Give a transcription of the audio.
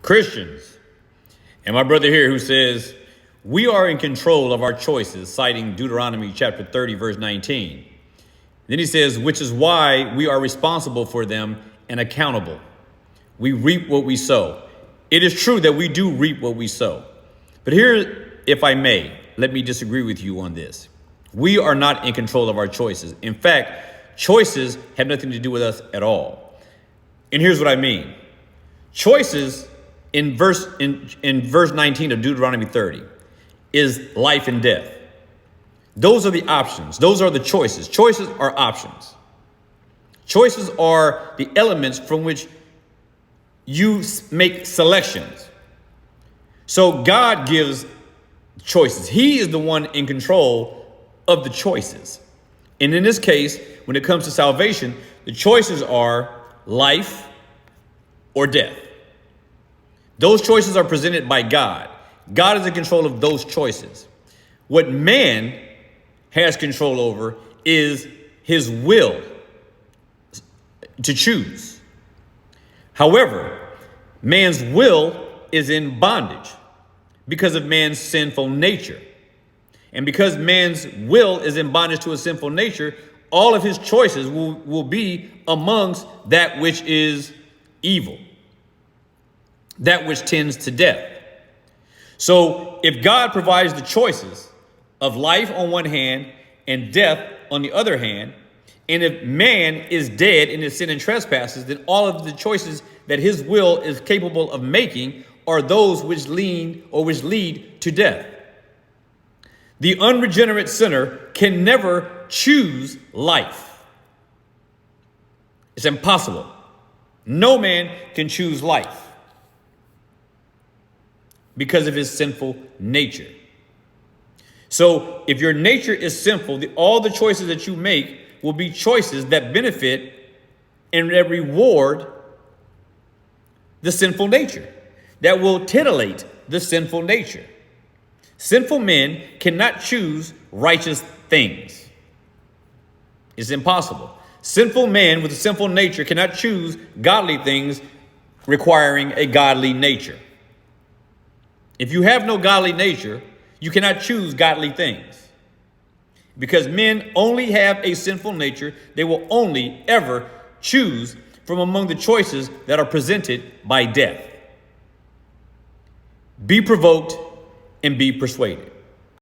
Christians. And my brother here who says, we are in control of our choices, citing Deuteronomy chapter 30, verse 19. Then he says, which is why we are responsible for them and accountable. We reap what we sow. It is true that we do reap what we sow. But here, if I may, let me disagree with you on this. We are not in control of our choices. In fact, choices have nothing to do with us at all. And here's what I mean. Choices in verse 19 of Deuteronomy 30 is life and death. Those are the options. Those are the choices. Choices are options. Choices are the elements from which you make selections. So God gives choices. He is the one in control of the choices. And in this case, when it comes to salvation, the choices are life or death. Those choices are presented by God. God is in control of those choices. What man has control over is his will to choose. However, man's will is in bondage because of man's sinful nature. And because man's will is in bondage to a sinful nature, all of his choices will be amongst that which is evil, that which tends to death. So if God provides the choices of life on one hand and death on the other hand, and if man is dead in his sin and trespasses, then all of the choices that his will is capable of making are those which lead to death. The unregenerate sinner can never choose life. It's impossible. No man can choose life because of his sinful nature. So if your nature is sinful, all the choices that you make will be choices that benefit and that reward the sinful nature, that will titillate the sinful nature. Sinful men cannot choose righteous things. It's impossible. Sinful man with a sinful nature cannot choose godly things requiring a godly nature. If you have no godly nature, you cannot choose godly things. Because men only have a sinful nature, they will only ever choose from among the choices that are presented by death. Be provoked and be persuaded.